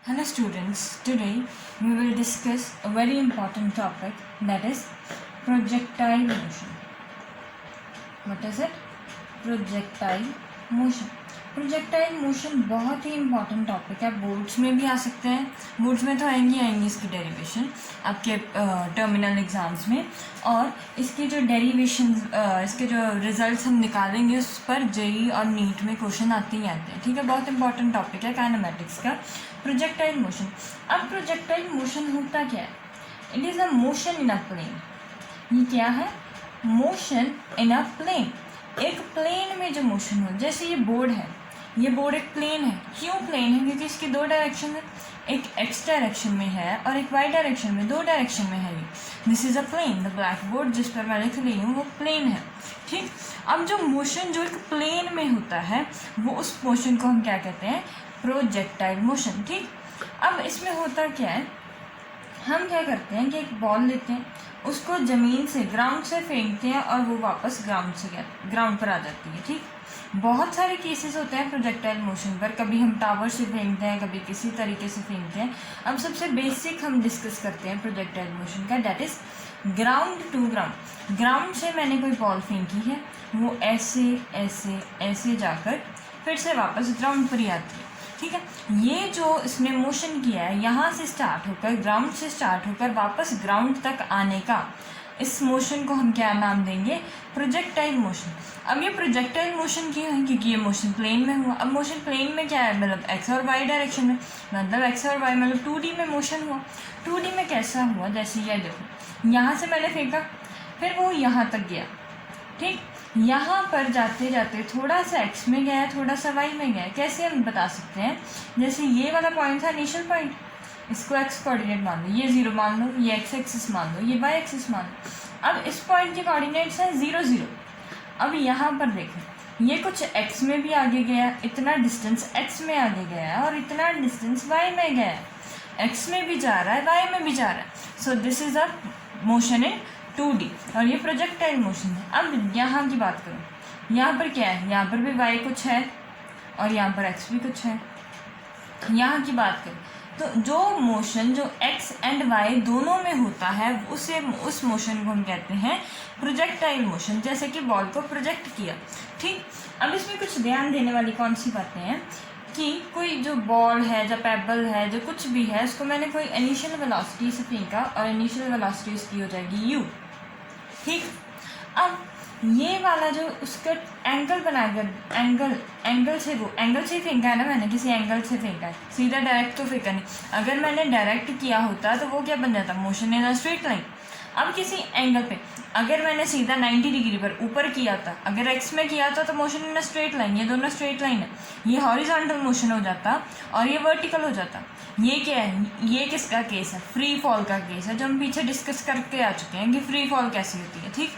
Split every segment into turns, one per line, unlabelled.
Hello students, today we will discuss a very important topic, that is projectile motion. What is it? Projectile motion. Projectile motion बहुत ही important topic है, boards में भी आ सकते हैं, boards में तो आएंगी इसकी डेरिवेशन आपके टर्मिनल एग्जाम्स में, और इसके जो डेरिवेशन इसके जो रिजल्ट्स हम निकालेंगे उस पर जेई और नीट में क्वेश्चन आते ही आते हैं। ठीक है, बहुत इंपॉर्टेंट टॉपिक है काइनेमेटिक्स का प्रोजेक्टाइल मोशन। अब प्रोजेक्टाइल मोशन होता क्या है? It is a motion in a plane. ये क्या है? Motion in a plane. एक प्लेन में जो मोशन हो, जैसे ये बोर्ड है, ये बोर्ड एक प्लेन है। क्यों प्लेन है? क्योंकि इसकी दो डायरेक्शन है, एक एक्स डायरेक्शन में है और एक वाई डायरेक्शन में, दो डायरेक्शन में है ये। This is a plane. The blackboard जिस पर मैं लिख रही हूँ वो प्लेन है। ठीक, अब जो मोशन जो एक प्लेन में होता है वो उस मोशन को हम क्या कहते हैं? Projectile motion. ठीक, अब इसमें होता क्या है, हम क्या करते हैं कि एक बॉल लेते हैं, उसको ज़मीन से, ग्राउंड से फेंकते हैं और वो वापस ग्राउंड पर आ जाती है। ठीक, बहुत सारे केसेस होते हैं प्रोजेक्टाइल मोशन पर, कभी हम टावर से फेंकते हैं, कभी किसी तरीके से फेंकते हैं। अब सबसे बेसिक हम डिस्कस करते हैं प्रोजेक्टाइल मोशन का, that is ground to ground. Ground से मैंने कोई बॉल फेंकी है, वो ऐसे ऐसे ऐसे जाकर फिर से वापस ग्राउंड पर ही आती है। ठीक है, ये जो इसने मोशन किया है, यहाँ से स्टार्ट होकर, ग्राउंड से स्टार्ट होकर वापस ग्राउंड तक आने का, इस मोशन को हम क्या नाम देंगे? Projectile motion. अब ये प्रोजेक्टाइल मोशन क्यों है? क्योंकि ये मोशन प्लेन में हुआ। अब मोशन प्लेन में क्या है? मतलब एक्स और वाई डायरेक्शन में, मतलब एक्स और वाई, मतलब 2D में मोशन हुआ। 2D में कैसा हुआ? जैसे ये देखो, यहाँ से मैंने फेंका, फिर वो यहाँ तक गया। ठीक, यहाँ पर जाते जाते थोड़ा सा एक्स में गया, थोड़ा सा वाई में गया। कैसे हम बता सकते हैं? जैसे ये वाला पॉइंट था इनिशियल पॉइंट, इसको एक्स कोऑर्डिनेट मान लो, ये 0 मान लो, ये एक्स एक्सिस मान लो, ये वाई एक्सिस मान लो। अब इस पॉइंट के कोऑर्डिनेट्स हैं 0 0। अब यहाँ पर देखो, ये कुछ एक्स में भी आगे गया, इतना डिस्टेंस एक्स में आगे गया है, और इतना डिस्टेंस वाई में गया है। एक्स में भी जा रहा है, वाई में भी जा रहा है। So this is a motion in 2D, और ये प्रोजेक्टाइल मोशन है। अब यहाँ की बात करूँ, यहाँ पर क्या है? यहाँ पर भी y कुछ है और यहाँ पर x भी कुछ है। यहाँ की बात करूँ तो जो मोशन जो x एंड y दोनों में होता है, उस मोशन को हम कहते हैं प्रोजेक्टाइल मोशन। जैसे कि बॉल को प्रोजेक्ट किया। ठीक, अब इसमें कुछ ध्यान देने वाली कौन सी बातें हैं कि कोई जो बॉल है, जो पेबल है, जो कुछ भी है, उसको मैंने कोई इनिशियल वेलोसिटी से फेंका और इनिशियल वेलोसिटी उसकी हो जाएगी u। ठीक, अब ये वाला जो उसका एंगल बनाकर, एंगल से ही फेंका है ना, मैंने किसी एंगल से फेंका है, सीधा डायरेक्ट तो फेंका नहीं। अगर मैंने डायरेक्ट किया होता तो वो क्या बन जाता? Motion in a straight line. अब किसी एंगल पे अगर मैंने सीधा 90 डिग्री पर ऊपर किया था, अगर एक्स में किया था तो motion in a straight line, ये दोनों स्ट्रेट लाइन है, ये हॉरिजॉन्टल मोशन हो जाता और ये वर्टिकल हो जाता। ये क्या है? ये किसका केस है? फ्री फॉल का केस है, जो हम पीछे डिस्कस करके आ चुके हैं कि फ्री फॉल कैसी होती है। ठीक,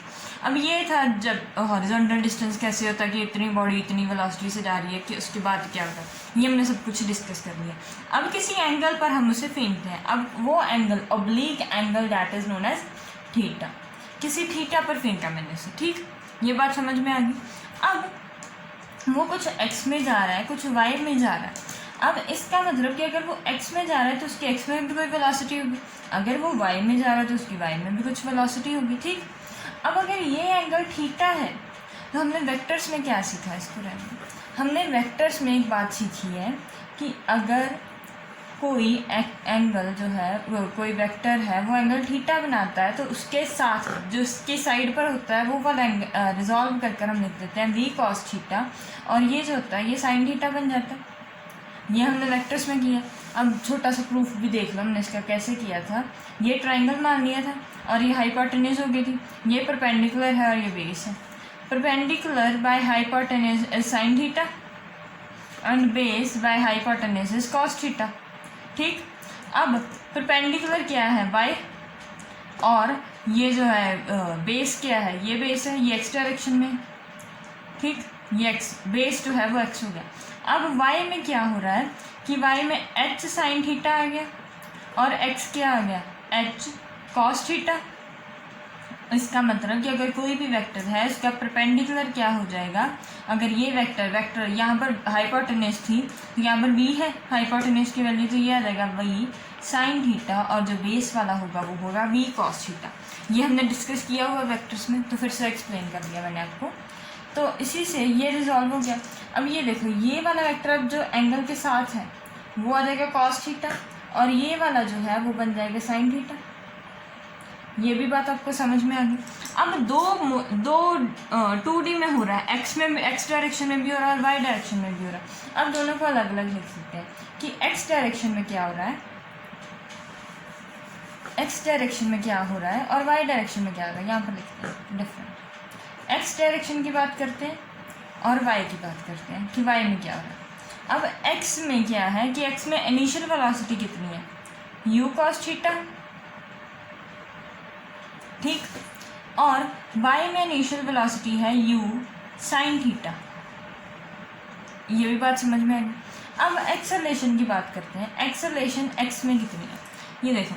अब ये था जब हॉरिजॉन्टल डिस्टेंस कैसे होता है कि इतनी बॉडी इतनी वेलोसिटी से जा रही है, कि उसके बाद क्या होता है, ये हमने सब कुछ डिस्कस कर लिया। अब किसी एंगल पर हम उसे फेंकते हैं। अब वो angle, oblique angle, that is known as theta. किसी थीटा पर फेंका मैंने उसे। ठीक, ये बात समझ में आ गई। अब वो कुछ एक्स में जा रहा है, कुछ वाई में जा रहा है। अब इसका मतलब कि अगर वो एक्स में जा रहा है तो उसकी एक्स में भी कोई वेलोसिटी होगी, अगर वो वाई में जा रहा है तो उसकी वाई में भी कुछ वेलोसिटी होगी। ठीक, अब अगर ये एंगल थीटा है तो हमने वेक्टर्स में क्या सीखा? इसको रहने, हमने वेक्टर्स में एक बात सीखी है कि अगर कोई एंगल जो है, वो कोई वेक्टर है, वो एंगल थीटा बनाता है तो उसके साथ जो उसके साइड पर होता है वो वाला रिजॉल्व कर हम लिख देते हैं v cos थीटा, और ये जो होता है ये साइन थीटा बन जाता है। ये हमने वेक्टर्स में किया। अब छोटा सा प्रूफ भी देख लो हमने इसका कैसे किया था। ये ट्राइंगल मान लिया था और ये हाइपोटेन्यूज हो गई थी, ये परपेंडिकुलर है और ये बेस है। Perpendicular by hypotenuse is sine theta and base by hypotenuse is cos theta. ठीक, अब परपेंडिकुलर क्या है? y, और ये जो है बेस क्या है? ये बेस है, ये x डायरेक्शन में। ठीक, ये x बेस जो है वो x हो गया। अब y में क्या हो रहा है कि y में h साइन थीटा आ गया और x क्या आ गया? h cos theta. इसका मतलब कि अगर कोई भी वेक्टर है उसका परपेंडिकुलर क्या हो जाएगा, अगर ये वेक्टर यहाँ पर हाइपोटेन्यूज थी तो यहाँ पर v है, हाइपोटेन्यूज की वैल्यू तो ये आ जाएगा v साइन थीटा, और जो बेस वाला होगा वो होगा v कॉस थीटा। ये हमने डिस्कस किया हुआ वेक्टर्स में, तो फिर से एक्सप्लेन कर दिया मैंने आपको। तो इसी से ये रिजॉल्व हो गया। अब ये देखो, ये वाला वेक्टर अब जो एंगल के साथ है वो आ जाएगा कॉस थीटा, और ये वाला जो है वो बन जाएगा साइन थीटा। ये भी बात आपको समझ में आ गई। अब दो 2D में हो रहा है, एक्स डायरेक्शन में भी हो रहा है और वाई डायरेक्शन में भी हो रहा है। अब दोनों को अलग अलग लिख सकते हैं कि एक्स डायरेक्शन में क्या हो रहा है, एक्स डायरेक्शन में क्या हो रहा है और वाई डायरेक्शन में क्या हो रहा है। यहाँ पर लिखते हैं डिफरेंट, एक्स डायरेक्शन की बात करते हैं और वाई की बात करते हैं कि वाई में क्या हो रहा है। अब एक्स में क्या है कि एक्स में इनिशियल वेलोसिटी कितनी है, यू कॉस थीटा, ठीक, और वाई में इनिशियल वेलोसिटी है यू साइन थीटा। ये भी बात समझ में आएगी। अब एक्सेलरेशन की बात करते हैं, एक्सेलरेशन एक्स में कितनी है। ये देखो,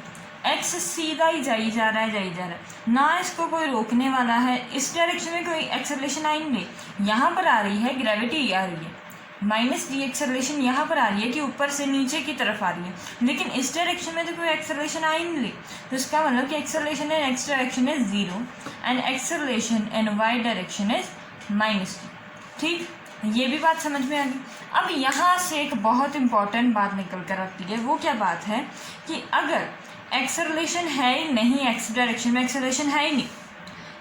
एक्स सीधा ही जाई जा रहा है, ना इसको कोई रोकने वाला है। इस डायरेक्शन में कोई एक्सेलरेशन आएंगे, यहाँ पर आ रही है ग्रेविटी आ रही है, माइनस डी एक्सेलरेशन यहाँ पर आ रही है कि ऊपर से नीचे की तरफ आ रही है, लेकिन इस डायरेक्शन में तो कोई एक्सेलरेशन आ ही नहीं रही। तो इसका मतलब कि acceleration in x direction is 0 and acceleration in Y direction is minus D, ठीक। ये भी बात समझ में आ गई। अब यहाँ से एक बहुत इंपॉर्टेंट बात निकल कर आती है, वो क्या बात है कि अगर एक्सेलरेशन है ही नहीं, एक्स डायरेक्शन में एक्सेलरेशन है ही नहीं,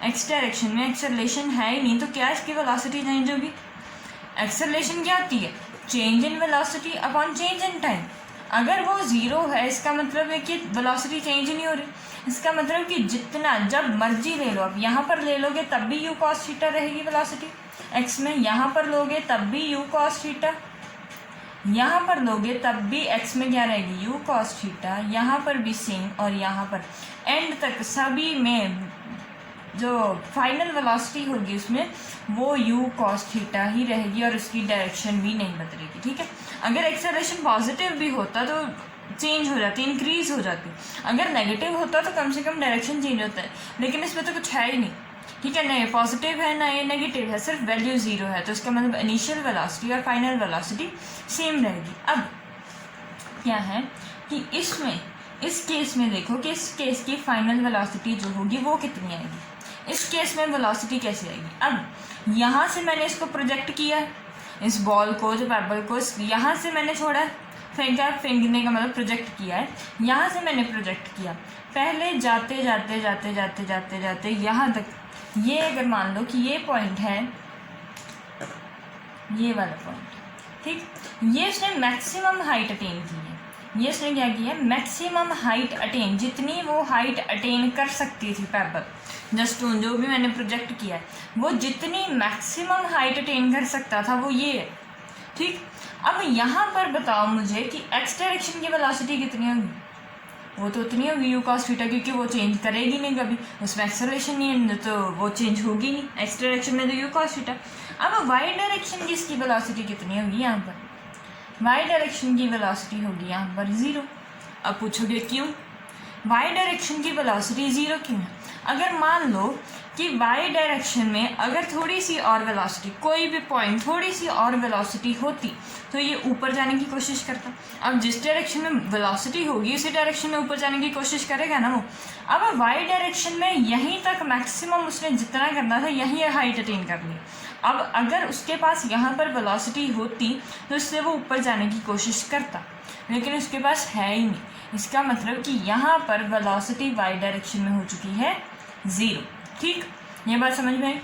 एक्स डायरेक्शन में एक्सेलरेशन है ही नहीं, तो क्या इसकी वेलोसिटी चेंज होगी। एक्सेलरेशन क्या होती है, change in velocity upon change in time. अगर वो 0 है इसका मतलब है कि वेलोसिटी चेंज नहीं हो रही। इसका मतलब कि जितना जब मर्जी ले लो, अब यहाँ पर ले लोगे तब भी यू कॉस थीटा रहेगी वेलोसिटी एक्स में, यहाँ पर लोगे तब भी यू कॉस थीटा, यहाँ पर लोगे तब भी एक्स में क्या रहेगी यू कॉस थीटा, यहाँ पर भी सेम, और यहाँ पर एंड तक सभी में जो फाइनल वेलोसिटी होगी उसमें वो यू कॉस थीटा ही रहेगी और उसकी डायरेक्शन भी नहीं बदलेगी, ठीक है। अगर एक्सेलरेशन पॉजिटिव भी होता तो चेंज हो जाती, इंक्रीज हो जाती। अगर नेगेटिव होता तो कम से कम डायरेक्शन चेंज होता है, लेकिन इसमें तो कुछ है ही नहीं, ठीक है। ना ये पॉजिटिव है ना ये नेगेटिव है, सिर्फ वैल्यू 0 है, तो इसका मतलब इनिशियल वेलोसिटी और फाइनल वेलोसिटी सेम रहेगी। अब क्या है कि इसमें इस केस में देखो कि इस केस की फाइनल वेलोसिटी जो होगी वो कितनी आएगी, इस केस में वेलोसिटी कैसे आएगी। अब यहाँ से मैंने इसको प्रोजेक्ट किया है, इस बॉल को, जो पेबल को यहाँ से मैंने छोड़ा है, फेंकने का मतलब प्रोजेक्ट किया है, यहाँ से मैंने प्रोजेक्ट किया। पहले जाते जाते जाते जाते जाते जाते यहाँ तक, ये अगर मान लो कि ये पॉइंट है, ये वाला पॉइंट, ठीक, ये उसने मैक्सिमम हाइट अटेन की है। ये उसने क्या किया, मैक्सिमम हाइट अटेन, जितनी वो हाइट अटेन कर सकती थी पेबल, जस्ट जो भी मैंने प्रोजेक्ट किया है, वो जितनी मैक्सिमम हाइट अटेन कर सकता था वो ये है, ठीक। अब यहाँ पर बताओ मुझे कि एक्स डायरेक्शन की वेलोसिटी कितनी होगी, वो तो उतनी होगी यू कॉस थीटा, क्योंकि वो चेंज करेगी नहीं कभी, उसमें एक्सेलरेशन नहीं है तो वो चेंज होगी नहीं, एक्स डायरेक्शन में तो यू कॉस थीटा। अब वाई डायरेक्शन की इसकी वेलोसिटी कितनी होगी, यहाँ पर वाई डायरेक्शन की वेलोसिटी होगी यहाँ पर 0। अब पूछोगे क्यों वाई डायरेक्शन की वेलोसिटी 0 क्यों है। अगर मान लो कि वाई डायरेक्शन में अगर थोड़ी सी और वेलोसिटी, कोई भी पॉइंट थोड़ी सी और वेलोसिटी होती तो ये ऊपर जाने की कोशिश करता। अब जिस डायरेक्शन में वेलोसिटी होगी उसी डायरेक्शन में ऊपर जाने की कोशिश करेगा ना वो। अब वाई डायरेक्शन में यहीं तक मैक्सिमम उसने जितना करना था यहीं हाइट अटेन कर ली। अब अगर उसके पास यहाँ पर वेलोसिटी होती तो उससे वो ऊपर जाने की कोशिश करता, लेकिन उसके पास है ही नहीं। इसका मतलब कि यहाँ पर वेलोसिटी वाई डायरेक्शन में हो चुकी है 0, ठीक। ये बात समझ में आई।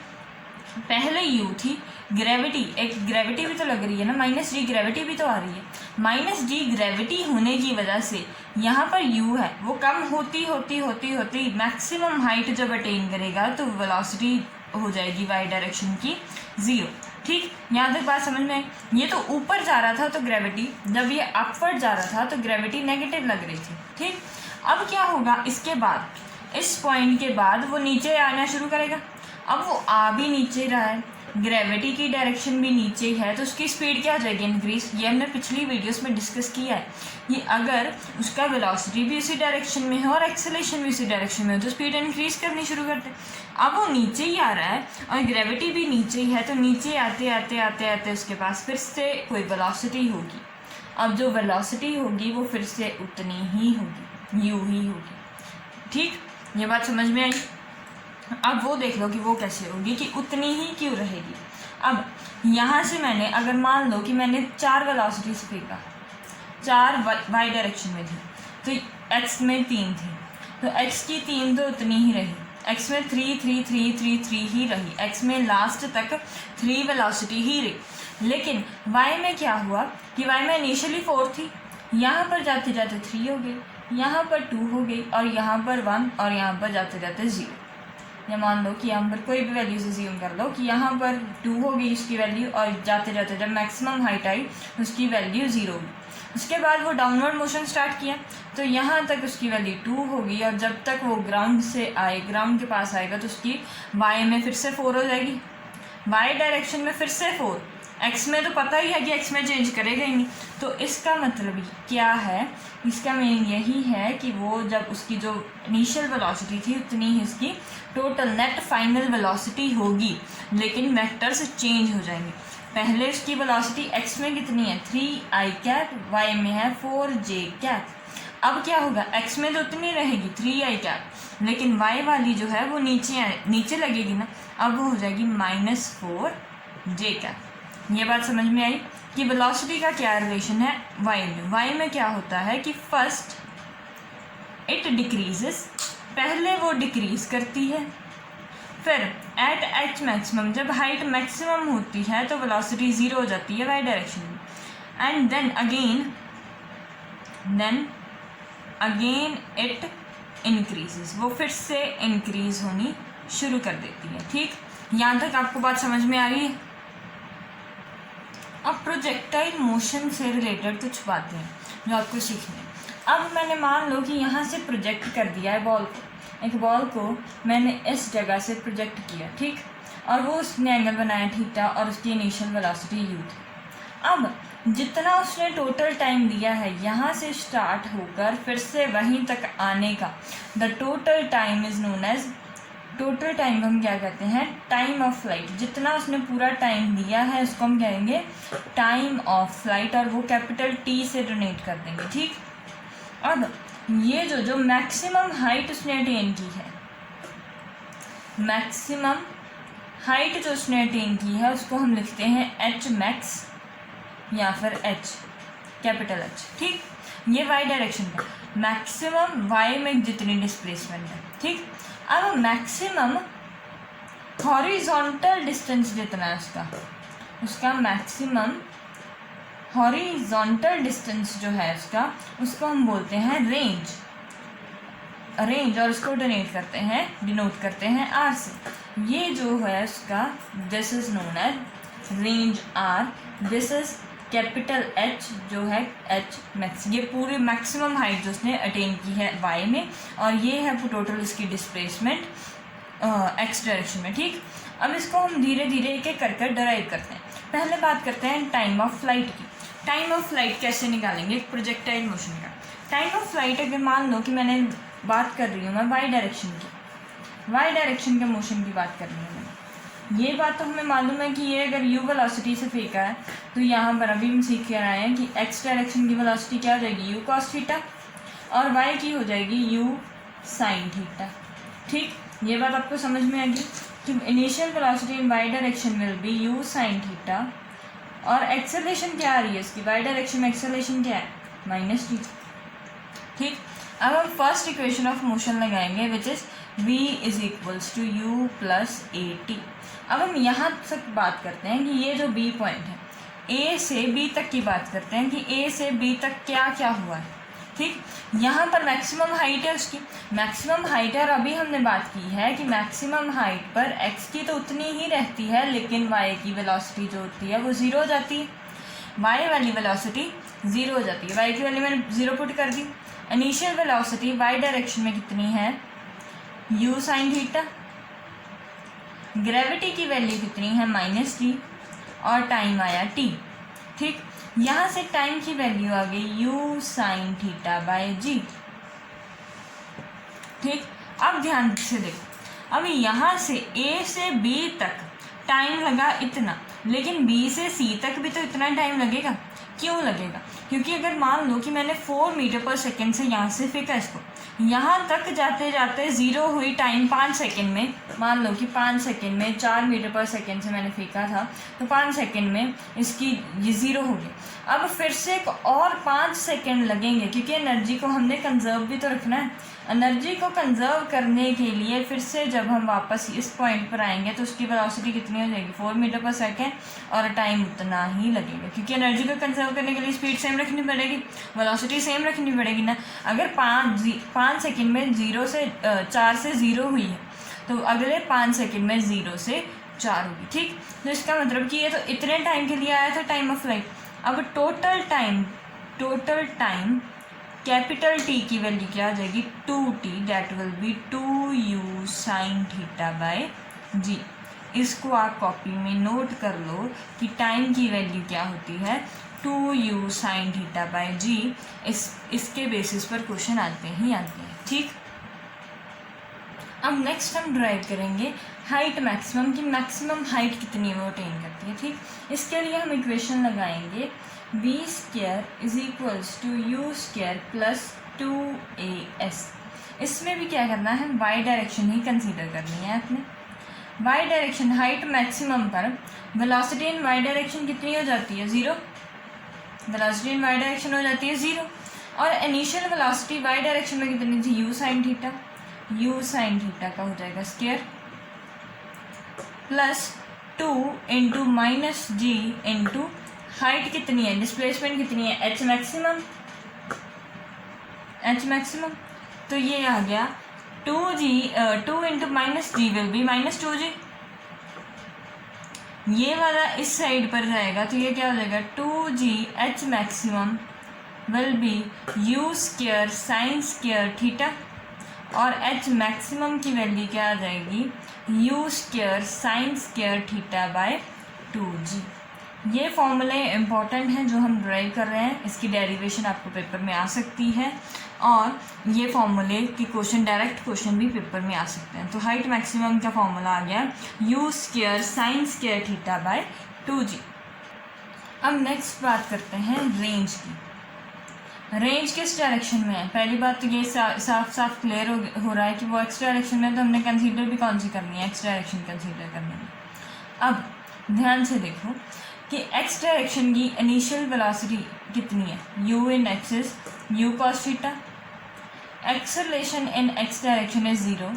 पहले यू थी, ग्रेविटी, एक ग्रेविटी भी तो लग रही है ना, माइनस डी ग्रेविटी भी तो आ रही है। माइनस डी ग्रेविटी होने की वजह से यहाँ पर यू है वो कम होती होती होती होती मैक्सिमम हाइट जब अटेन करेगा तो वेलोसिटी हो जाएगी वाई डायरेक्शन की 0, ठीक। यहाँ तक बात समझ में आई। ये तो ऊपर जा रहा था तो ग्रेविटी, जब ये अपवर्ड जा रहा था तो ग्रेविटी नेगेटिव लग रही थी, ठीक। अब क्या होगा, इसके बाद इस पॉइंट के बाद वो नीचे आना शुरू करेगा। अब वो आ भी नीचे रहा है, ग्रेविटी की डायरेक्शन भी नीचे ही है तो उसकी स्पीड क्या हो जाएगी, इंक्रीज। ये हमने पिछली वीडियोस में डिस्कस किया है। ये अगर उसका वेलोसिटी भी उसी डायरेक्शन में है और एक्सेलेरेशन भी उसी डायरेक्शन में है तो स्पीड इंक्रीज करनी शुरू करते हैं। अब वो नीचे ही आ रहा है और ग्रेविटी भी नीचे ही है तो नीचे आते आते आते आते उसके पास फिर से कोई वेलोसिटी होगी। अब जो वेलोसिटी होगी वो फिर से उतनी ही होगी, यू ही होगी। ठीक, ये बात समझ में आई। अब वो देख लो कि वो कैसे होगी, कि उतनी ही क्यों रहेगी। अब यहाँ से मैंने अगर मान लो कि मैंने 4 वेलोसिटी से फेंका, 4 वाई डायरेक्शन में थी तो एक्स में 3 थी तो एक्स की 3 तो उतनी ही रही, एक्स में 3 3 3 3 3 ही रही, एक्स में लास्ट तक 3 वेलोसिटी ही रही। लेकिन वाई में क्या हुआ कि वाई में इनिशियली 4 थी, यहाँ पर जाते जाते 3 हो गई, यहाँ पर 2 हो गई और यहाँ पर 1 और यहाँ पर जाते जाते 0। या मान लो कि यहाँ पर कोई भी वैल्यू से ज़्यूम कर लो कि यहाँ पर 2 हो गई उसकी वैल्यू और जाते जाते जब मैक्सिमम हाइट आई उसकी वैल्यू 0 होगी। उसके बाद वो डाउनवर्ड मोशन स्टार्ट किया तो यहाँ तक उसकी वैल्यू 2 होगी और जब तक वो ग्राउंड से आए, ग्राउंड के पास आएगा तो उसकी वाई में फिर से 4 हो जाएगी, वाई डायरेक्शन में फिर से 4, एक्स में तो पता ही है कि एक्स में चेंज करेगा ही नहीं। तो इसका मतलब क्या है, इसका मीनिंग यही है कि वो जब उसकी जो इनिशियल वेलोसिटी थी उतनी ही इसकी टोटल नेट फाइनल वेलोसिटी होगी, लेकिन वेक्टर्स चेंज हो जाएंगे। पहले उसकी वेलोसिटी एक्स में कितनी है 3i कैप, वाई में है 4j कैप। अब क्या होगा, एक्स में तो उतनी रहेगी 3i कैप, लेकिन वाई वाली जो है वो नीचे लगेगी ना, अब वो हो जाएगी -4j कैप। ये बात समझ में आई कि वेलोसिटी का क्या रिलेशन है वाई में। वाई में क्या होता है कि फर्स्ट इट डिक्रीजेस, पहले वो डिक्रीज करती है, फिर एट एच मैक्सिमम जब हाइट मैक्सिमम होती है तो वेलोसिटी 0 हो जाती है वाई डायरेक्शन में, and then again it increases, वो फिर से इंक्रीज होनी शुरू कर देती है। ठीक, यहाँ तक आपको बात समझ में आ रही है। अब प्रोजेक्टाइल मोशन से रिलेटेड कुछ बातें हैं जो आपको सीखनी है। अब मैंने मान लो कि यहाँ से प्रोजेक्ट कर दिया है बॉल को, एक बॉल को मैंने इस जगह से प्रोजेक्ट किया, ठीक, और वो उसने एंगल बनाया थीटा और उसकी इनिशियल वेलोसिटी यू थी। अब जितना उसने टोटल टाइम दिया है यहाँ से स्टार्ट होकर फिर से वहीं तक आने का, the total time is known as, total time हम क्या कहते हैं, टाइम ऑफ फ्लाइट। जितना उसने पूरा टाइम दिया है उसको हम कहेंगे टाइम ऑफ फ्लाइट और वो कैपिटल टी से डोनेट कर देंगे। ठीक, अब ये जो मैक्सिमम हाइट उसने अटेन की है, मैक्सिमम हाइट जो उसने अटेन की है उसको हम लिखते हैं एच मैक्स या फिर एच, कैपिटल एच। ठीक, ये वाई डायरेक्शन का मैक्सिमम वाई में जितनी डिस्प्लेसमेंट है। ठीक, अब मैक्सिमम हॉरिजॉन्टल डिस्टेंस जितना है उसका मैक्सिमम हॉरिजॉन्टल डिस्टेंस जो है उसको हम बोलते हैं रेंज, और उसको डिनोट करते हैं आर से। ये जो है उसका this is known as range R, this is capital H जो है एच मैक्स, ये पूरी मैक्सिमम हाइट जो उसने अटेन की है वाई में, और ये है टोटल इसकी डिस्प्लेसमेंट एक्स डायरेक्शन में। ठीक, अब इसको हम धीरे धीरे एक एक कर डराइव करते हैं। पहले बात करते हैं टाइम ऑफ फ्लाइट की। टाइम ऑफ फ्लाइट कैसे निकालेंगे एक प्रोजेक्टाइल मोशन का। टाइम ऑफ फ्लाइट अगर मान लो कि मैंने बात कर रही हूँ मैं वाई डायरेक्शन की, वाई डायरेक्शन के मोशन की बात कर रही हूँ मैं, ये बात तो हमें मालूम है कि ये अगर यू वेलोसिटी से फेंका है तो यहाँ पर अभी हम सीख कर आए हैं कि एक्स डायरेक्शन की वेलोसिटी क्या हो जाएगी, यू कॉस थीटा, और वाई की हो जाएगी यू साइन थीटा। ठीक, ये बात आपको समझ में आएगी कि initial velocity in Y direction will be U sine theta, और एक्सेलरेशन क्या आ रही है इसकी, वाई डायरेक्शन में एक्सेलरेशन क्या है -t। ठीक, अब हम फर्स्ट इक्वेशन ऑफ मोशन लगाएंगे which is v is equals to U plus A T. अब हम यहाँ तक बात करते हैं कि ये जो B पॉइंट है, A से B तक की बात करते हैं कि A से B तक क्या क्या हुआ है। ठीक, यहाँ पर मैक्सिमम हाइट है उसकी, मैक्सिमम हाइट है, और अभी हमने बात की है कि मैक्सिमम हाइट पर x की तो उतनी ही रहती है लेकिन y की वेलोसिटी जो होती है वो 0 हो जाती है, y वाली वेलोसिटी 0 हो जाती है। y की वैल्यू मैंने 0 पुट कर दी। इनिशियल वेलोसिटी y डायरेक्शन में कितनी है, u साइन थीटा, ग्रेविटी की वैल्यू कितनी है -t और टाइम आया t। ठीक, यहाँ से टाइम की वैल्यू आ गई u sin θ/g। ठीक, अब ध्यान से देखो, अब यहाँ से a से b तक टाइम लगा इतना, लेकिन b से c तक भी तो इतना टाइम लगेगा। क्यों लगेगा? क्योंकि अगर मान लो कि मैंने 4 मीटर पर सेकेंड से यहाँ से फेंका इसको, यहाँ तक जाते जाते ज़ीरो हुई टाइम 5 सेकेंड में। मान लो कि 5 सेकेंड में 4 मीटर पर सेकेंड से मैंने फेंका था, तो 5 सेकेंड में इसकी ये ज़ीरो हो गई। अब फिर से एक और 5 सेकेंड लगेंगे, क्योंकि एनर्जी को हमने कंजर्व भी तो रखना है। एनर्जी को कंजर्व करने के लिए फिर से जब हम वापस इस पॉइंट पर आएंगे तो उसकी वेलोसिटी कितनी हो जाएगी, 4 मीटर पर सेकेंड, और टाइम उतना ही लगेगा, क्योंकि एनर्जी को कंजर्व करने के लिए स्पीड सेम रखनी पड़ेगी, वेलोसिटी सेम रखनी पड़ेगी ना। अगर 5 सेकेंड में 4 से 0 हुई है, तो अगले 5 सेकेंड में 0 से 4 होगी। ठीक, तो इसका मतलब कि ये तो इतने टाइम के लिए आया था टाइम ऑफ फ्लाइट। अब टोटल टाइम कैपिटल T की वैल्यू क्या आ जाएगी, 2t, that will be 2u sin θ/g। इसको आप कॉपी में नोट कर लो कि टाइम की वैल्यू क्या होती है, 2u sin θ/g। इसके बेसिस पर क्वेश्चन आते हैं। ठीक, अब नेक्स्ट हम ड्राइव करेंगे हाइट मैक्सिमम की, मैक्सिमम हाइट कितनी है वो अटेन करती है। ठीक, इसके लिए हम इक्वेशन लगाएंगे v² = u² + 2as। इसमें भी क्या करना है, y डायरेक्शन ही कंसीडर करनी है आपने। y डायरेक्शन हाइट मैक्सिमम पर वेलोसिटी इन y डायरेक्शन कितनी हो जाती है, 0। वेलोसिटी इन y डायरेक्शन हो जाती है 0, और इनिशियल वेलोसिटी y डायरेक्शन में कितनी थी, u sin θ। u sin θ का हो जाएगा स्क्वायर +2 × -g इंटू हाइट कितनी है, डिस्प्लेसमेंट कितनी है, h मैक्सिमम। तो ये आ गया 2 × -g विल बी -2g। ये वाला इस साइड पर जाएगा तो ये क्या हो जाएगा, 2g h maximum will be u² sin² θ, और h मैक्सिमम की वैल्यू क्या आ जाएगी, u² sin² θ/2g। ये फॉर्मूले इम्पॉर्टेंट हैं जो हम ड्राइव कर रहे हैं, इसकी डेरिवेशन आपको पेपर में आ सकती है, और ये फॉर्मूले की क्वेश्चन, डायरेक्ट क्वेश्चन भी पेपर में आ सकते हैं। तो हाइट मैक्सिमम का फॉर्मूला आ गया u² sin² θ/2g। अब नेक्स्ट बात करते हैं रेंज की। रेंज किस डायरेक्शन में है, पहली बात तो ये साफ क्लियर हो रहा है कि वो एक्स डायरेक्शन में, तो हमने कंसीडर भी कौन सी करनी है, एक्स डायरेक्शन कंसीडर करनी है। अब ध्यान से देखो कि एक्स डायरेक्शन की इनिशियल वेलोसिटी कितनी है, u in x is u cos θ, acceleration in x direction is 0,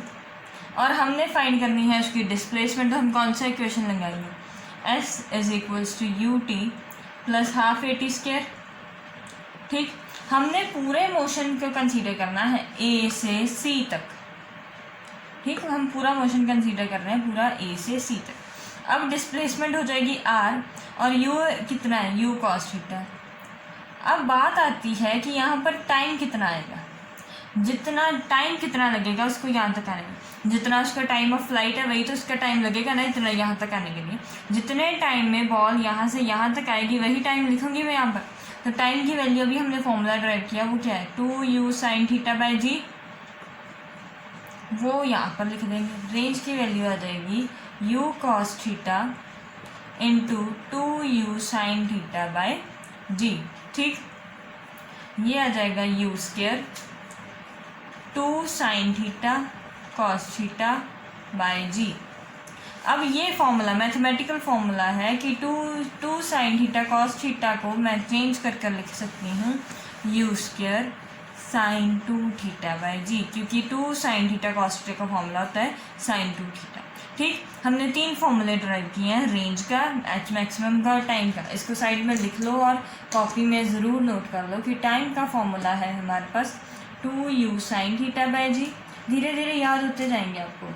और हमने फाइंड करनी है उसकी डिस्प्लेसमेंट। तो हम कौन सा इक्वेशन लगाएंगे, s = ut + ½ at²। ठीक, हमने पूरे मोशन को कंसीडर करना है a से c तक। ठीक, हम पूरा मोशन कंसीडर कर रहे हैं, पूरा a से c तक। अब डिस्प्लेसमेंट हो जाएगी r, और u कितना है, u cos θ। अब बात आती है कि यहाँ पर टाइम कितना आएगा, जितना टाइम कितना लगेगा उसको यहाँ तक आने में, जितना उसका टाइम ऑफ फ्लाइट है वही तो उसका टाइम लगेगा ना, इतना यहाँ तक आने के लिए। जितने टाइम में बॉल यहाँ से यहाँ तक आएगी वही टाइम लिखूंगी मैं यहाँ पर। तो टाइम की वैल्यू अभी हमने फॉर्मूला ड्राइव किया, वो क्या है, 2u sin θ/g, वो यहाँ पर लिख देंगे। रेंज की वैल्यू आ जाएगी u cos θ × 2u sin θ/g। ठीक, ये आ जाएगा u² 2 sin θ cos θ/g। अब ये फॉर्मूला मैथमेटिकल फॉर्मूला है कि 2 sin θ cos θ को मैं चेंज कर लिख सकती हूँ u² sin 2θ/g, क्योंकि 2 sin θ cos θ का फॉर्मूला होता है sin 2θ। ठीक, हमने 3 फॉर्मूले ड्राइव किए हैं, रेंज का, एच मैक्सिमम का और टाइम का। इसको साइड में लिख लो और कॉपी में ज़रूर नोट कर लो कि टाइम का फॉर्मूला है हमारे पास 2u sin θ/g। धीरे धीरे याद होते जाएंगे आपको।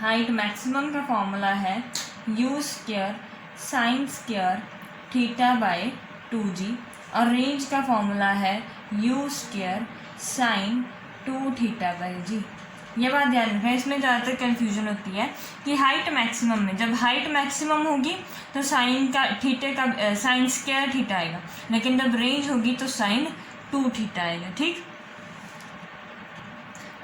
हाइट मैक्सिमम का फॉर्मूला है u² sin² θ/2g, और रेंज का फॉर्मूला है u² sin 2θ/g। ये बात ध्यान रखना, इसमें ज़्यादातर कन्फ्यूजन होती है कि हाइट मैक्सिमम में, जब हाइट मैक्सिमम होगी तो साइन का थीटे का साइन स्क्वायर थीटा आएगा, लेकिन जब रेंज होगी तो साइन 2 थीटा आएगा। ठीक,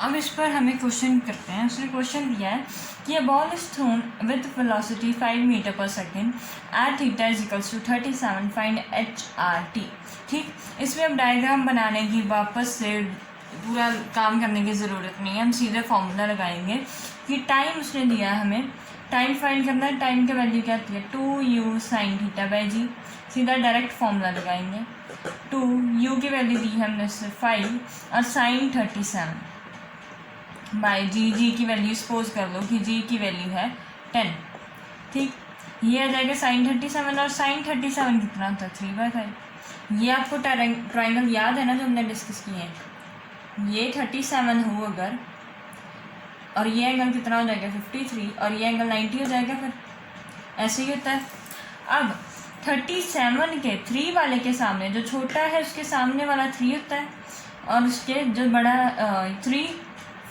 अब इस पर हमें क्वेश्चन करते हैं। उसने क्वेश्चन दिया है कि a ball is thrown with velocity 5 metre per second at theta is equals to 37, find HRT। ठीक, इसमें अब डायग्राम बनाने की वापस से पूरा काम करने की ज़रूरत नहीं है, हम सीधे फॉर्मूला लगाएंगे कि टाइम उसने दिया है, हमें टाइम फाइंड करना है। टाइम की वैल्यू क्या आती है 2u sin थीटा बाई जी, सीधा डायरेक्ट फॉर्मूला लगाएंगे। 2u की वैल्यू दी है हमने 5 और sin 37 बाई जी की वैल्यू सपोज कर लो कि जी की वैल्यू है 10। ठीक, ये आ जाएगा sin 37 और sin 37 कितना होता है 3/5। ये आपको ट्राइंगल याद है ना जो हमने डिस्कस किए हैं, ये 37 हो अगर, और ये एंगल कितना हो जाएगा 53 और ये एंगल 90 हो जाएगा, फिर ऐसे ही होता है। अब 37 के 3 वाले के सामने जो छोटा है उसके सामने वाला 3 होता है, और उसके जो बड़ा 3,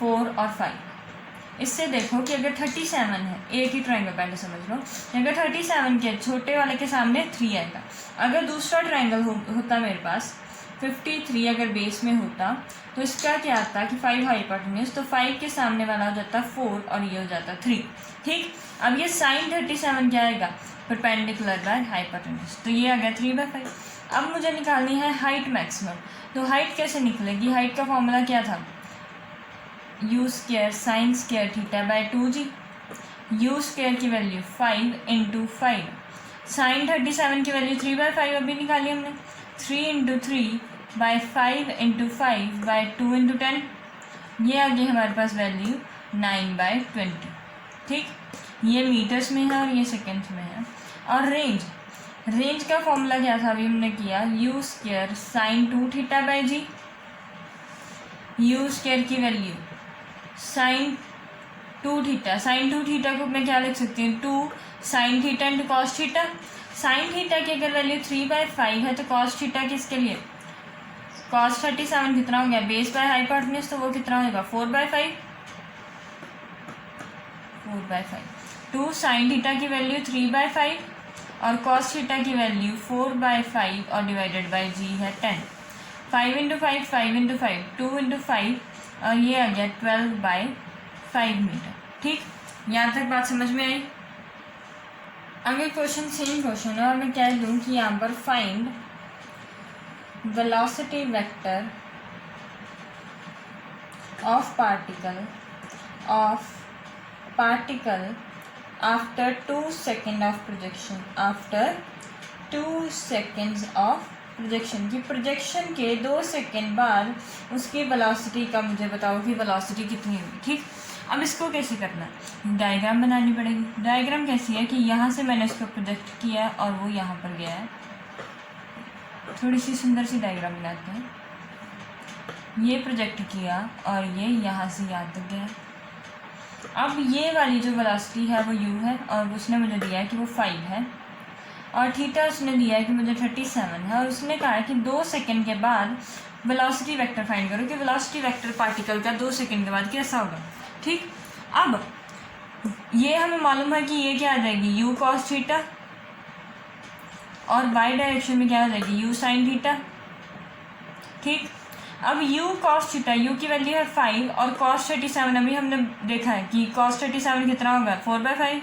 4 और 5। इससे देखो कि अगर 37 है, एक ही ट्रायंगल पहले समझ लो, अगर 37 के छोटे वाले के सामने 3 आएगा। अगर दूसरा ट्रायंगल होता मेरे पास 53 अगर बेस में होता तो इसका क्या आता कि 5 हाइपोटेन्यूज, तो 5 के सामने वाला हो जाता 4 और ये हो जाता 3। ठीक, अब ये sin 37 क्या आएगा परपेंडिकुलर बाय हाइपोटेन्यूज, तो ये आ गया 3/5। अब मुझे निकालनी है हाइट मैक्सिमम, तो हाइट कैसे निकलेगी, हाइट का फॉर्मूला क्या था u square sine square theta by 2g। u square की वैल्यू 5 × 5, साइन 37 की वैल्यू 3/5 अभी निकाली हमने, 3 × 3 बाई 5 × 5 बाई 2 × 10, ये आ गई हमारे पास वैल्यू 9/20। ठीक, ये मीटर्स में है और ये सेकेंड्स में है। और रेंज का फॉर्मूला क्या था अभी हमने किया, u square sine 2 theta by g. u square की value sine 2 theta, sine 2 theta को मैं क्या लिख सकती हूँ 2 sine theta into cos theta. Sine theta की अगर वैल्यू 3/5 है तो कॉस थीटा किसके लिए, कॉस 37 कितना हो गया बेस बाय हाइपोटेन्यूज, तो वो कितना होगा 4/5। 2 साइन थीटा की वैल्यू 3/5 और कॉस थीटा की वैल्यू 4/5 और डिवाइडेड बाई जी है 10। 5 × 5 5 × 5 2 × 5 और ये आ गया 12/5 मीटर। ठीक, यहाँ तक बात समझ में आई। अगर क्वेश्चन सेम क्वेश्चन है और मैं कह दूँ कि यहाँ पर find velocity vector of particle after 2 second of projection, after 2 seconds of projection की प्रोजेक्शन के 2 सेकेंड बाद उसकी वेलोसिटी का मुझे बताओ कि वेलोसिटी कितनी होगी। ठीक, अब इसको कैसे करना है, डायग्राम बनानी पड़ेगी। डायग्राम कैसी है कि यहाँ से मैंने इसको प्रोजेक्ट किया और वो यहाँ पर गया है, थोड़ी सी सुंदर सी डायग्राम बनाते हैं। ये प्रोजेक्ट किया और ये यहाँ से यहाँ तक गया। अब ये वाली जो वेलोसिटी है वो u है और उसने मुझे दिया है कि वो 5 है, और थीटा उसने दिया है कि मुझे 37 है, और उसने कहा है कि 2 सेकेंड के बाद वेलोसिटी वेक्टर फाइंड करो कि वेलोसिटी वेक्टर पार्टिकल का 2 सेकेंड के बाद कैसा होगा। ठीक, अब ये हमें मालूम है कि ये क्या आ जाएगी u cos थीटा, और y डायरेक्शन में क्या हो जाएगी u sin थीटा। ठीक, अब u cos थीटा, u की वैल्यू है 5 और cos 37 अभी हमने देखा है कि cos 37 कितना होगा 4/5।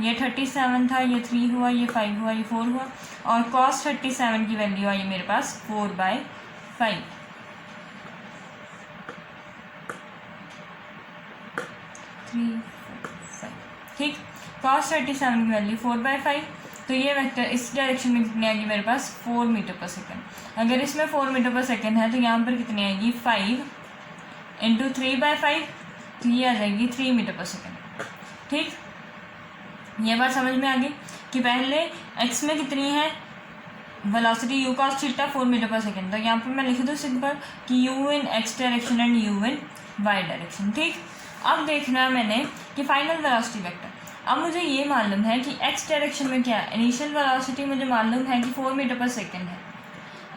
ये 37 था, ये 3 हुआ, ये 5 हुआ, ये 4 हुआ, और cos 37 की वैल्यू आई मेरे पास 4/5। 3 4 5। ठीक, cos 37 की वैल्यू 4/5, तो ये वेक्टर इस डायरेक्शन में कितनी आएगी मेरे पास 4 मीटर पर सेकेंड। अगर इसमें 4 मीटर पर सेकेंड है तो यहाँ पर कितनी आएगी 5 × 3/5, तो ये आ जाएगी 3 मीटर पर सेकेंड। ठीक, ये बात समझ में आ गई कि पहले x में कितनी है velocity u cos theta 4 metre per second, तो यहाँ पर मैं लिख दूँ सिंपल कि u in x direction and u in y direction. ठीक, अब देखना है मैंने कि फाइनल वेलोसिटी वेक्टर। अब मुझे ये मालूम है कि x डायरेक्शन में क्या है, इनिशियल वेलोसिटी मुझे मालूम है कि 4 मीटर पर सेकेंड है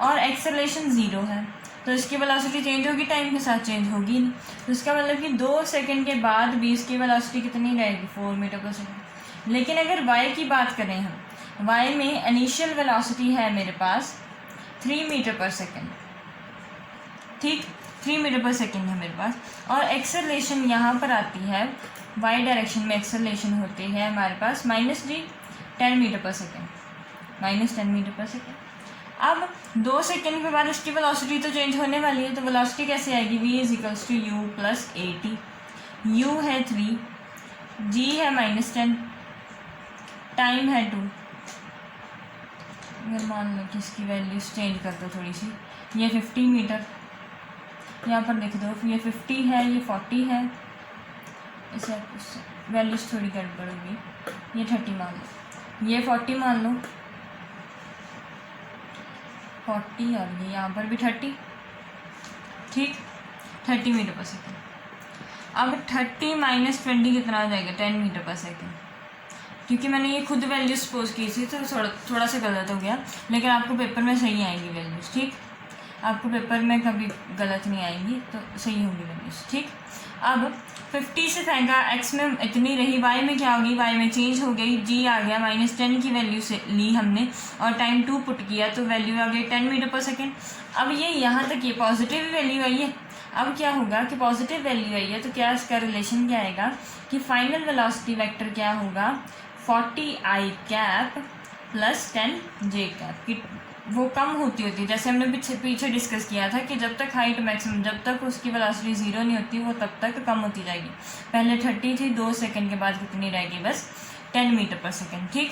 और एक्सेलरेशन 0 है। तो इसकी वेलोसिटी चेंज होगी, टाइम के साथ चेंज होगी नहीं। तो इसका मतलब कि 2 सेकंड के बाद भी इसकी वेलोसिटी कितनी रहेगी, 4 मीटर पर सेकंड। लेकिन अगर y की बात करें हम, y में इनिशियल वेलोसिटी है मेरे पास 3 मीटर पर सेकंड, ठीक, 3 मीटर पर सेकंड है मेरे पास, और एक्सेलरेशन यहाँ पर आती है y डायरेक्शन में एक्सेलरेशन होती है हमारे पास -10 मीटर पर सेकंड, -10 मीटर पर सेकंड। अब 2 सेकंड के बाद इसकी वेलोसिटी तो चेंज होने वाली है, तो वेलोसिटी कैसे आएगी, v = u + at, u है 3, g है -10, टाइम है 2। अगर मान लो कि इसकी वैल्यूज चेंज कर दो थोड़ी सी, ये 50 मीटर यहाँ पर लिख दो, ये 50 है, ये 40 है, इसे वैल्यूज थोड़ी गड़बड़ होगी, ये 30 मान लो, ये 40 मान लो, 40 और ये यहाँ पर भी 30, ठीक, 30 मीटर पर सेकंड। अब 30 - 20 कितना आ जाएगा, 10 मीटर पर सेकंड। क्योंकि मैंने ये खुद वैल्यूज सपोज की थी तो थोड़ा सा गलत हो गया, लेकिन आपको पेपर में सही आएंगी वैल्यूज, ठीक, आपको पेपर में कभी गलत नहीं आएंगी, तो सही होगी वैल्यूज, ठीक। अब 50 से फेंका, x में इतनी रही, y में क्या होगी, y में चेंज हो गई, g आ गया, -10 की वैल्यू से ली हमने और टाइम 2 पुट किया तो वैल्यू आ गई 10 मीटर पर सेकेंड। अब ये यहाँ तक ये पॉजिटिव वैल्यू आई है। अब क्या होगा कि पॉजिटिव वैल्यू आई है तो क्या इसका रिलेशन क्या आएगा कि फाइनल वेलोसिटी वेक्टर क्या होगा, 40i कैप + 10j कैप की वो कम होती होती, जैसे हमने पीछे डिस्कस किया था कि जब तक हाइट मैक्सिमम, जब तक उसकी वेलोसिटी 0 नहीं होती वो तब तक कम होती जाएगी। पहले 30 थी, 2 सेकंड के बाद कितनी रहेगी, बस 10 मीटर पर सेकंड, ठीक।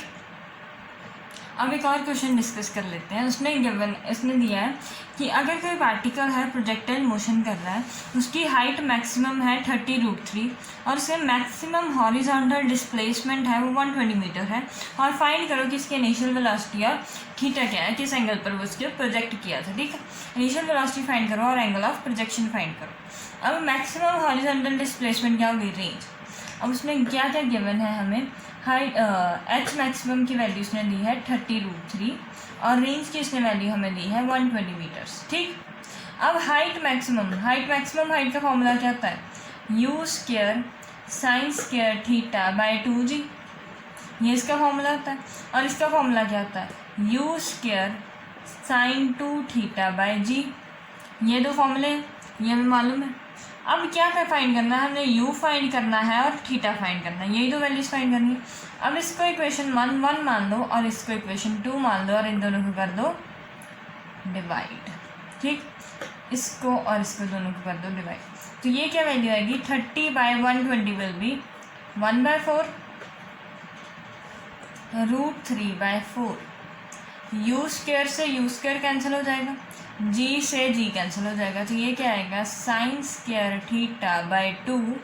अब एक और क्वेश्चन डिस्कस कर लेते हैं। उसने दिया है कि अगर कोई पार्टिकल है प्रोजेक्टाइल मोशन कर रहा है, उसकी हाइट मैक्सिमम है 30√3 और उससे मैक्सिमम हॉरिजॉन्टल डिस्प्लेसमेंट है वो 120 मीटर है, और फाइंड करो कि इसकी इनिशियल वेलोसिटी और थीटा क्या है, किस एंगल पर वो उसके प्रोजेक्ट किया था, ठीक है। इनिशियल वेलोसिटी फाइंड करो और एंगल ऑफ प्रोजेक्शन फाइंड करो। अब मैक्सिमम हॉरिजॉन्टल डिस्प्लेसमेंट क्या होगी, रेंज। अब उसमें क्या क्या गिवन है हमें, हाइट एच मैक्सिमम की वैल्यू उसने दी है 30√3 और रेंज की उसने वैल्यू हमें दी है 120 मीटर्स, ठीक। अब हाइट मैक्सिमम हाइट का फॉर्मूला क्या होता है, u² sin² θ/2g, ये इसका फॉर्मूला होता है। और इसका फॉर्मूला क्या होता है, u² sin2 θ/g, ये दो फॉर्मूले हैं, ये हमें मालूम है। अब क्या फाइंड करना है, हमने u फाइंड करना है और थीटा फाइंड करना है, यही दो वैल्यूज फाइंड करनी है। अब इसको इक्वेशन 1 मान लो और इसको इक्वेशन 2 मान लो और इन दोनों को कर दो डिवाइड, ठीक, इसको और इसको दोनों को कर दो डिवाइड। तो ये क्या वैल्यू आएगी, 30/120 विल बी 1/4 √3/4, u² से u² कैंसिल हो जाएगा, g से g कैंसिल हो जाएगा, तो ये क्या आएगा sin² θ/2,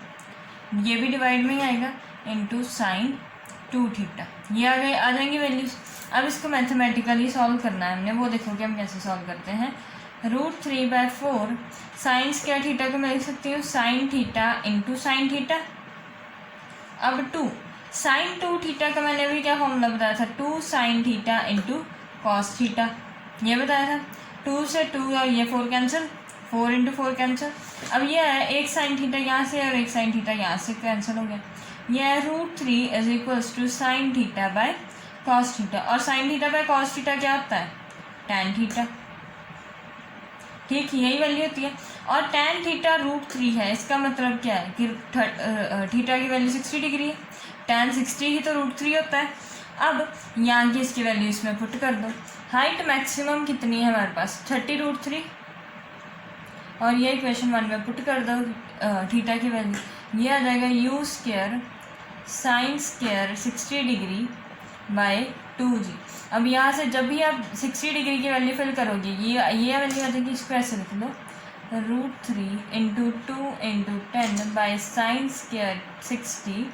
ये भी डिवाइड में ही आएगा, इंटू sin2 θ। ये आ जाएंगी वैल्यूज। अब इसको मैथमेटिकली सॉल्व करना है हमने, वो देखो कि हम कैसे सॉल्व करते हैं। √3/4 sin² θ को मैं लिख सकती हूँ sin θ इंटू sin θ। अब 2 sin2 θ का मैंने अभी क्या फॉर्मूला बताया था, 2 sin θ इंटू cos θ, ये बताया था। 2 से 2 और ये 4 कैंसिल, 4 इंटू 4 कैंसिल। अब ये है एक sin θ यहाँ से और एक sin θ यहाँ से कैंसिल हो गया। ये है √3 = sin θ/cos θ, और sin θ/cos θ क्या होता है, tan θ, ठीक, यही वैल्यू होती है। और tan θ √3 है, इसका मतलब क्या है कि थीटा की वैल्यू 60 डिग्री है, tan 60 ही तो √3 होता है। अब यहाँ की इसकी वैल्यू इसमें पुट कर दो। हाइट मैक्सिमम कितनी है हमारे पास, 30√3, और ये इक्वेशन 1 में पुट कर दो थीटा की वैल्यू, ये आ जाएगा u² sin² 60 degree by 2g। अब यहाँ से जब भी आप 60 डिग्री की वैल्यू फिल करोगे, ये वैल्यू आ जाएगी, इसको ऐसे लिख लो, √3 into 2 into 10 by sin² 60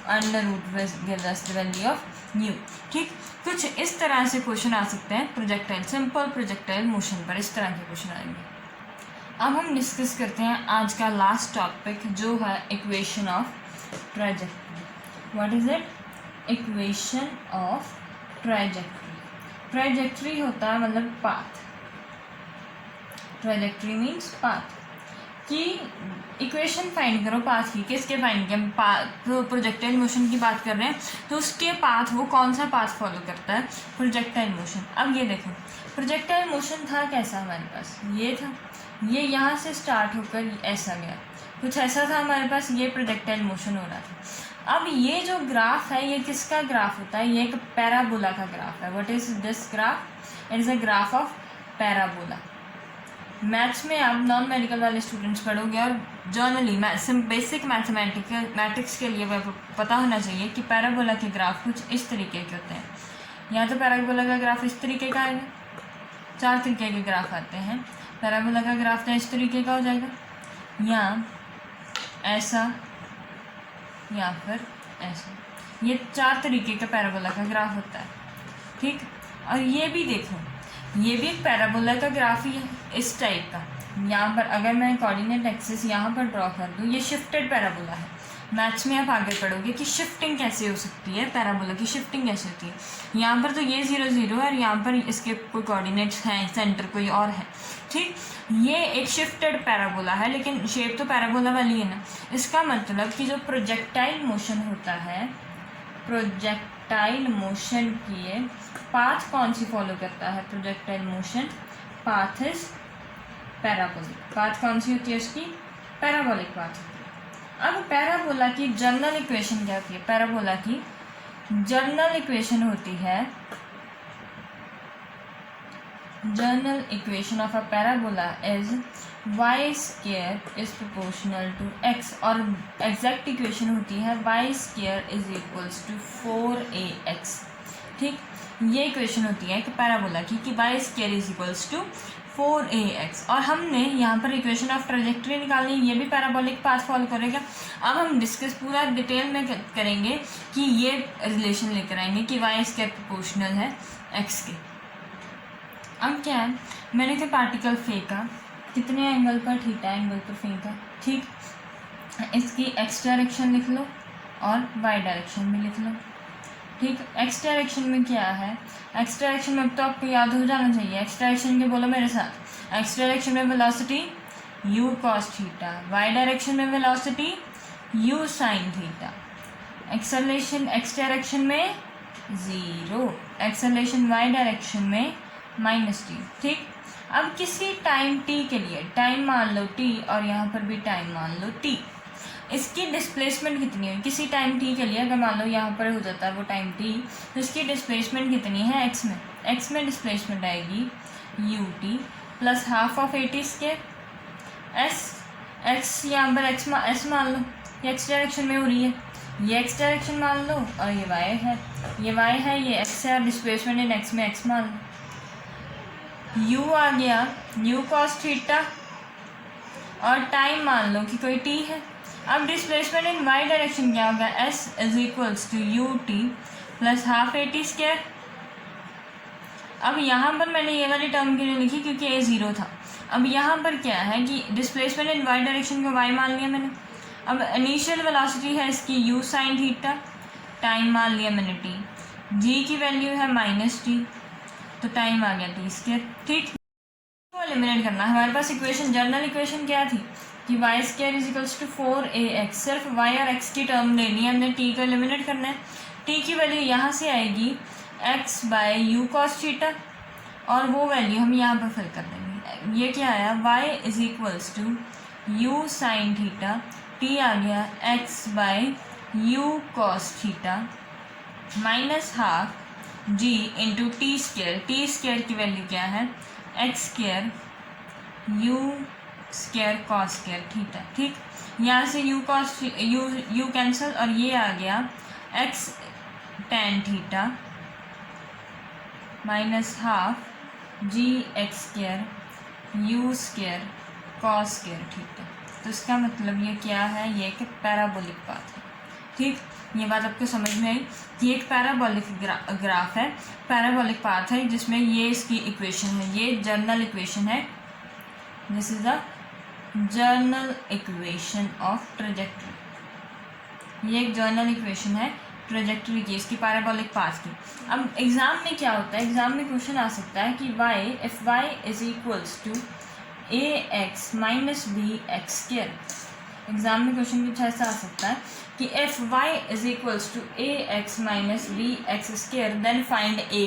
√ value of new, ठीक। कुछ इस तरह से क्वेश्चन आ सकते हैं प्रोजेक्टाइल, सिंपल प्रोजेक्टाइल मोशन पर इस तरह के क्वेश्चन आएंगे। अब हम डिस्कस करते हैं आज का लास्ट टॉपिक जो है equation of trajectory. What is it, equation of trajectory. Trajectory होता है मतलब पाथ, ट्रेजेक्ट्री मीन्स पाथ की इक्वेशन फाइंड करो पाथ की। किसके फाइंड किया, प्रोजेक्टाइल मोशन की बात कर रहे हैं तो उसके पाथ, वो कौन सा पाथ फॉलो करता है, प्रोजेक्टाइल मोशन। अब ये देखो प्रोजेक्टाइल मोशन था कैसा हमारे पास, ये था, ये यहाँ से स्टार्ट होकर ऐसा गया, कुछ ऐसा था हमारे पास, ये प्रोजेक्टाइल मोशन हो रहा था। अब ये जो ग्राफ है ये किसका ग्राफ होता है, ये एक पैराबोला का ग्राफ है। What is this graph, it is a graph of parabola. Maths में आप नॉन मेडिकल वाले स्टूडेंट्स पढ़ोगे और जर्नली बेसिक मैथमेटिक्स के लिए पता होना चाहिए कि पैराबोला के ग्राफ कुछ इस तरीके के होते हैं। यहाँ तो पैराबोला का ग्राफ इस तरीके का आएगा, 4 तरीके के ग्राफ आते हैं। पैराबोला का ग्राफ तो इस तरीके का हो जाएगा, या ऐसा या फिर ऐसा, ये 4 तरीके का पैराबोला का ग्राफ होता है, ठीक। और ये भी देखो, ये भी एक पैराबोला का ग्राफ ही है, इस टाइप का। यहाँ पर अगर मैं कोऑर्डिनेट एक्सिस यहाँ पर ड्रॉ कर दूँ, ये शिफ्टेड पैराबोला है। मैथ्स में आप आगे पढ़ोगे कि शिफ्टिंग कैसे हो सकती है, पैराबोला की शिफ्टिंग कैसे होती है। यहाँ पर तो ये 0 0 है और यहाँ पर इसके कोई कोऑर्डिनेट्स हैं, सेंटर कोई और है, ठीक। ये एक शिफ्टेड पैराबोला है, लेकिन शेप तो पैराबोला वाली है ना। इसका मतलब कि जो प्रोजेक्टाइल मोशन होता है, प्रोजेक्टाइल मोशन की पाथ कौन सी फॉलो करता है, projectile motion path is parabolic. Path कौन सी होती है उसकी, पैराबोलिक पाथ। अब पैराबोला की जर्नल इक्वेशन क्या होती है, पैराबोला की जर्नल इक्वेशन होती है, general equation of a parabola is y square is proportional to x, और एग्जैक्ट इक्वेशन होती है y square is equals to 4ax, ठीक। ये इक्वेशन होती है कि पैराबोला की कि y square is equals to 4ax। और हमने यहाँ पर इक्वेशन ऑफ ट्रेजेक्ट्री निकालनी, ये भी पैराबोलिक पाथ फॉलो करेगा। अब हम डिस्कस पूरा डिटेल में करेंगे कि ये रिलेशन लेकर आएंगे कि y स्क्वायर प्रोपोर्शनल है x के। अब क्या है, मैंने कोई पार्टिकल फेंका, कितने एंगल पर, थीटा एंगल पर फेंका, ठीक। इसकी x डायरेक्शन लिख लो और y डायरेक्शन भी लिख लो, ठीक। x डायरेक्शन में क्या है, x डायरेक्शन में तो आपको याद हो जाना चाहिए, x डायरेक्शन के बोलो मेरे साथ, x डायरेक्शन में velocity u cos theta, y direction में velocity u sin theta, acceleration x direction में 0, एक्सेलरेशन y डायरेक्शन में -t, ठीक। अब किसी टाइम t के लिए, टाइम मान लो t और यहाँ पर भी टाइम मान लो t, इसकी डिस्प्लेसमेंट कितनी है किसी टाइम t के लिए, अगर मान लो यहाँ पर हो जाता है वो टाइम t, तो इसकी डिस्प्लेसमेंट कितनी है x में, x में डिस्प्लेसमेंट आएगी ut plus half of at square, x यहाँ पर s मान लो, ये x डायरेक्शन में हो रही है, ये x डायरेक्शन मान लो और ये y है, ये y है, ये x है, और डिस्प्लेसमेंट इन x में x मान लो, u आ गया u cos थीटा, और टाइम मान लो कि कोई t है। अब डिस्प्लेसमेंट इन y डायरेक्शन क्या होगा, s is equals to ut plus half at square. अब यहाँ पर मैंने ये वाली टर्म के लिए लिखी क्योंकि a 0 था। अब यहाँ पर क्या है कि डिस्प्लेसमेंट इन y डायरेक्शन को y मान लिया मैंने। अब इनिशियल वेलोसिटी है इसकी u sin थीटा, टाइम मान लिया मैंने t, g की वैल्यू है -t, तो टाइम आ गया t स्क्वायर, ठीक। तो एलिमिनेट करना है, हमारे पास इक्वेशन, जर्नल इक्वेशन क्या थी कि y square is equals to 4ax, सिर्फ y और x की टर्म लेनी है हमने, t को एलिमिनेट करना है। t की वैल्यू यहाँ से आएगी x by u cos theta, और वो वैल्यू हम यहाँ पर फिल कर देंगे। ये क्या आया, y is equals to u sin theta, t आ गया x by u cos theta minus half g into T square, T square की वैल्यू क्या है, X square u square cos square theta, ठीक। यहाँ से u cos u कैंसिल, और ये आ गया x tan theta minus half g x square u square cos square theta. तो इसका मतलब ये क्या है, ये एक पैराबोलिक पाथ है, ठीक। ये बात आपको समझ में आई कि एक पैराबोलिक ग्राफ है, पैराबोलिक पाथ है, जिसमें ये इसकी इक्वेशन है, ये जर्नल इक्वेशन है, this is the journal equation of trajectory. ये एक जर्नल इक्वेशन है ट्रेजेक्ट्री की, इसकी पैराबोलिक पाथ की। अब एग्जाम में क्या होता है, एग्जाम में क्वेश्चन आ सकता है कि y, if y is equals to A X minus B X square. Exam में क्वेश्चन कुछ ऐसा आ सकता है कि if Y is equals to A X minus B X square then find A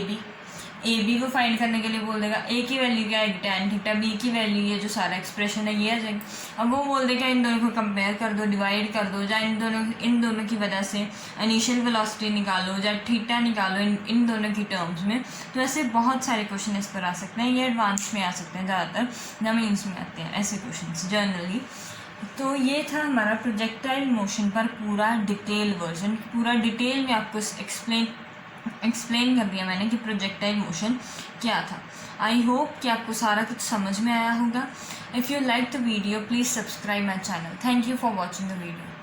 B को फाइंड करने के लिए बोल देगा ए की वैल्यू क्या है tan थीटा, बी की वैल्यू ये जो सारा एक्सप्रेशन है ये आ जाएगा। अब वो बोल देगा इन दोनों को कंपेयर कर दो, डिवाइड कर दो, या इन दोनों की वजह से इनिशियल वेलोसिटी निकालो, या थीटा निकालो इन दोनों की टर्म्स में। तो ऐसे बहुत सारे क्वेश्चन इस पर आ सकते हैं, ये एडवांस में आ सकते हैं ज़्यादातर, या मेंस में आते हैं ऐसे क्वेश्चन जनरली। तो ये था हमारा प्रोजेक्टाइल मोशन पर पूरा डिटेल वर्जन, पूरा डिटेल में आपको एक्सप्लेन कर दिया मैंने कि प्रोजेक्टाइल मोशन क्या था। आई होप कि आपको सारा कुछ समझ में आया होगा। If you like the video please subscribe my channel. Thank you for watching the video.